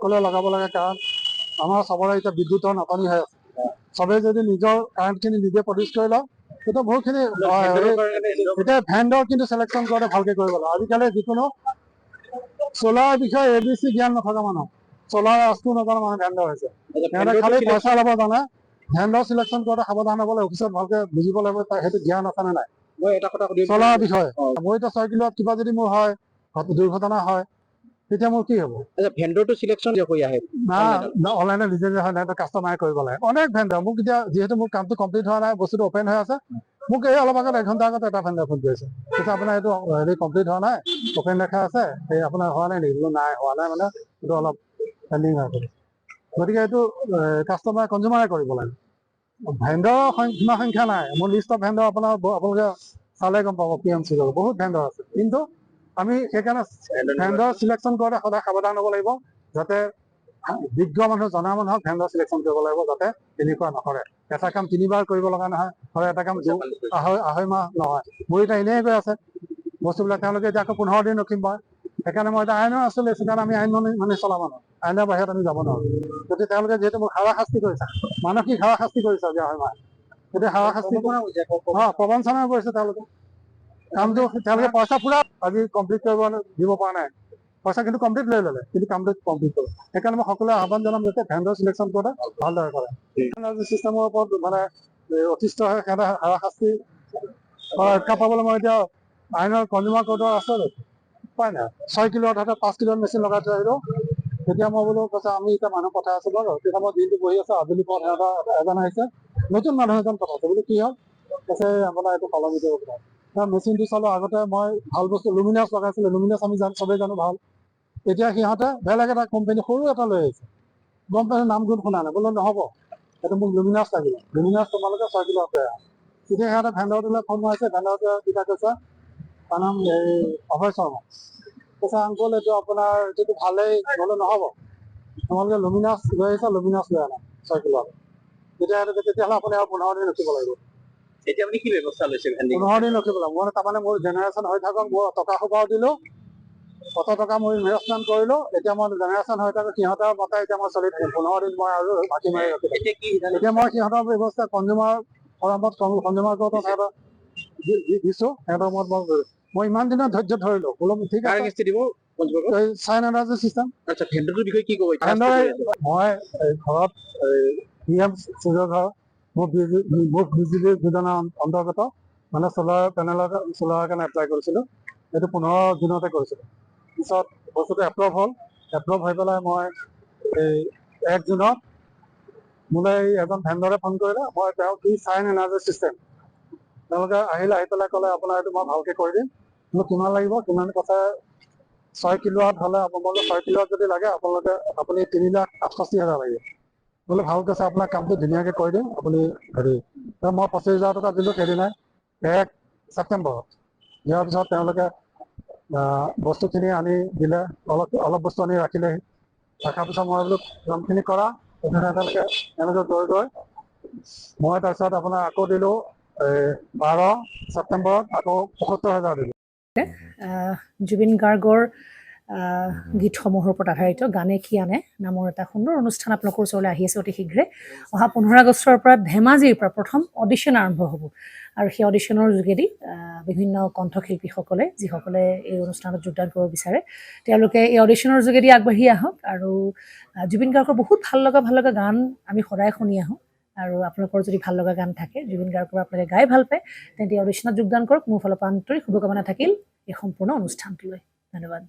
সকলোৱে লগাব লাগে, কাৰণ আমাৰ চবৰে এতিয়া বিদ্যুতৰ নাটনি হৈ আছে। চবেই যদি নিজৰ কাৰেণ্টখিনি নিজে প্ৰডিউচ কৰি লয় তেতিয়া বহুতখিনি এতিয়া ভেণ্ডৰ কিন্তু চিলেকশ্যন কৰোঁতে ভালকৈ কৰিব লাগে। আজিকালি যিকোনো চ'লাৰ বিষয়ে ABC জ্ঞান নথকা মানুহ, চ'লাৰ ৰাজটো নজনা মানুহ ভেণ্ডৰ হৈছে। সিহঁতে খালি পইচা ল'ব জানে। ভেণ্ডৰ চিলেকশ্যন কৰোঁতে সাৱধান হ'ব লাগে, অফিচত ভালকৈ বুজিব লাগিব সেইটো জ্ঞান আছে নে নাই। মই এটা কথা সুধিব চ'লাৰৰ বিষয়ে মই এতিয়া 6 কিলোৱাট কিবা যদি মোৰ হয়, দুৰ্ঘটনা হয়, তেতিয়া মোৰ কি হ'ব? ভেণ্ডৰটো চিলেকশ্যন কৰি আহে না অনলাইনে নিজে হয় নাই, কাষ্টমাৰে কৰিব লাগে। অনেক ভেণ্ডৰ মোক এতিয়া যিহেতু মোৰ কামটো কমপ্লিট হোৱা নাই, বস্তুটো অপেন হৈ আছে, মোক এই অলপ আগত 1 ঘণ্টা আগত এটা ভেণ্ডৰ ফোন কৰিছে, কৈছে আপোনাৰ এইটো হেৰি কমপ্লিট হোৱা নাই, অপেন দেখা আছে, এই আপোনাৰ হোৱা নাই নেকি? বোলো নাই, হোৱা নাই মানে এইটো অলপ পেণ্ডিং হৈ আছে। গতিকে এইটো কাষ্টমাৰ কনজিউমাৰে কৰিব লাগে। ভেণ্ডৰ সীমা সংখ্যা নাই। মোৰ লিষ্ট অফ ভেণ্ডৰ আপোনালোকে চালে গম পাব, PMC বহুত ভেণ্ডৰ আছে। কিন্তু আমি সেইকাৰণে ভেণ্ডৰ চিলেকশ্যন কৰোঁতে সদায় সাৱধান হ'ব লাগিব, যাতে বিজ্ঞ মানুহ জনা মানুহক ভেণ্ডৰ চিলেকশ্যন কৰিব লাগিব, যাতে তেনেকুৱা নকৰে। এটা কাম 3 বাৰ কৰিব লগা নহয়, হয় এটা কাম আঢ়ৈ মাহ নহয়। মোৰ এতিয়া এনেই গৈ আছে বস্তুবিলাক, তেওঁলোকে এতিয়া আকৌ 15 দিন ৰখিম মই। সেইকাৰণে মই এতিয়া আইনৰ আছোঁ লৈছোঁ, কাৰণ আমি আইন মানি চলা মানুহ, আইনৰ বাহিৰত আমি যাব নোৱাৰোঁ। গতিকে তেওঁলোকে যিহেতু মোক হাৰাশাস্তি কৰিছে, মানসিক হাৰাশাস্তি কৰিছে আজি আঢ়ৈ মাহ, গতিকে হাৰাশাস্তি প্ৰবঞ্চনা কৰিছে তেওঁলোকে। কামটো তেওঁলোকে পইচা পুৰা আজি কমপ্লিট কৰিব দিব পৰা নাই, পইচা কিন্তু কমপ্লিট লৈ ল'লে, কিন্তু কামটো কমপ্লিট কৰে। সেইকাৰণে মই সকলোৱে আহ্বান জনাম যাতে ভেণ্ডৰ চিলেকশ্যন কৰোঁতে ভালদৰে কৰে। চিষ্টেমৰ ওপৰত মানে অতিষ্ঠ হৈ সিহঁতে হাৰাশাস্তি ৰক্ষা পাবলৈ মই এতিয়া আইনৰ কনজিউমাৰ কোৰ্টৰ আছে উপায় নাই। 6 কিলোৱাট হাতত 5 কিলোৱাট মেচিন লগাই থৈ আহিলোঁ। তেতিয়া মই বোলো কৈছে আমি এতিয়া মানুহ পঠাই আছোঁ বাৰু। তেতিয়া মই দিনটো বহি আছোঁ, আবেলি পৰত এজন আহিছে, নতুন মানুহ এজন পঠাইছে। বোলো কি হ'ল? কৈছে আপোনাৰ এইটো সলনি কৰিব পাৰে। মেচিনটো চালোঁ, আগতে মই ভাল বস্তু লুমিনাছ লগাইছিলোঁ, লুমিনাছ আমি চবেই জানো ভাল। এতিয়া সিহঁতে বেলেগ এটা কোম্পানী সৰু এটা লৈ আহিছে, গম পাইছোঁ নাম গুণ শুনা নাই। বোলো নহ'ব, সেইটো মোক লুমিনাছ লাগিব, লুমিনাছ তোমালোকে 6 কিলোৱাট লৈ আহা। তেতিয়া সিহঁতে ভেণ্ডৰটোলৈ ফোন মাৰিছে, ভেণ্ডৰটোৱে কিবা কৈছে, তাৰ নাম অভয় শৰ্মা। কৈছে আংকুল এইটো আপোনাৰ যিটো ভালেই, বোলো নহ'ব, তোমালোকে লুমিনাছ লৈ আহিছা, লুমিনাছ লৈ আনা 6 কিলোৱাট। তেতিয়াহ'লে আপুনি আৰু 15 দিন ৰখিব লাগিব। এতিয়া আপুনি কি ব্যৱস্থা লৈছে? 15 দিন ৰখিব লাগিব। মই তাৰমানে মোৰ জেনেৰেশ্যন হৈ থাকক, মই টকা সোপাও দিলোঁ, কত টকা মই ইনভেষ্টমেণ্ট কৰিলোঁ, এতিয়া মই জেনেৰেশ্যন হৈ থাকক, সিহঁতৰ মতে এতিয়া মই চলি থাকিম। 15 দিন মই আৰু বাকী মাৰি ৰখি থাকিম। এতিয়া মই সিহঁতৰ ব্যৱস্থা কনজিউমাৰ ফৰামত কনজিউমাৰ কোৰ্টত সিহঁতক দিছোঁ, সিহঁতৰ মত মই ইমান দিনৰ ধৈৰ্য ধৰিলোঁ। বোলো ঠিক আছে, চাইন এনাৰ্জি চিষ্টেম। ভেণ্ডৰটোৰ বিষয়ে কি ক'ব? মই ঘৰত PM সূৰ্য ঘৰ মোক বিজুলী যোজনাৰ অন্তৰ্গত মানে চ'লাৰ কাৰণে এপ্লাই কৰিছিলোঁ। এইটো 15 দিনতে কৰিছিলোঁ। পিছত বস্তুটো এপ্ৰুভ হ'ল, এপ্ৰুভ হৈ পেলাই মই এই 1 জুনত মোলৈ এজন ভেণ্ডৰে ফোন কৰিলে। মই তেওঁক কি চাইন এনাৰ্জি চিষ্টেম তেওঁলোকে আহি পেলাই ক'লে আপোনাৰ এইটো মই ভালকৈ কৰি দিম। মোক কিমান লাগিব, কিমান কথা 6 কিলোৱাট হ'লে আপোনালোকে 6 কিলোৱাট যদি লাগে আপুনি 3,68,000 লাগিব। বোলে ভাল কৈছে, আপোনাৰ কামটো ধুনীয়াকৈ কৰি দিম, আপুনি হেৰি মই 25,000 টকা দিলোঁ সেইদিনাই 1 ছেপ্টেম্বৰত। দিয়াৰ পিছত তেওঁলোকে বস্তুখিনি আনি দিলে, অলপ বস্তু আনি ৰাখিলেহি। ৰখাৰ পিছত মই বোলো কামখিনি কৰা, তেওঁলোকে গৈ মই তাৰপিছত আপোনাৰ আকৌ দিলোঁ 12 ছেপ্টেম্বৰত আকৌ 75,000 দিলোঁ। জুবিন গাৰ্গৰ গীতসমূহৰ ওপৰত আধাৰিত গানে কি আনে নামৰ এটা সুন্দৰ অনুষ্ঠান আপোনালোকৰ ওচৰলৈ আহি আছে অতি শীঘ্ৰে। অহা 15 আগষ্টৰ পৰা ধেমাজিৰ পৰা প্ৰথম অডিশ্যন আৰম্ভ হ'ব, আৰু সেই অডিশ্যনৰ যোগেদি বিভিন্ন কণ্ঠশিল্পীসকলে যিসকলে এই অনুষ্ঠানত যোগদান কৰিব বিচাৰে, তেওঁলোকে এই অডিশ্যনৰ যোগেদি আগবাঢ়ি আহক। আৰু জুবিন গাৰ্গৰ বহুত ভাল লগা গান আমি সদায় শুনি আহোঁ, আৰু আপোনালোকৰ যদি ভাল লগা গান থাকে, জুবিন গাৰ্গৰ আপোনালোকে গাই ভাল পায়, তেন্তে অডিশ্যনত যোগদান কৰক। মোৰ ফালৰ পৰা আন্তৰিক শুভকামনা থাকিল এই সম্পূৰ্ণ অনুষ্ঠানটোলৈ। ধন্যবাদ।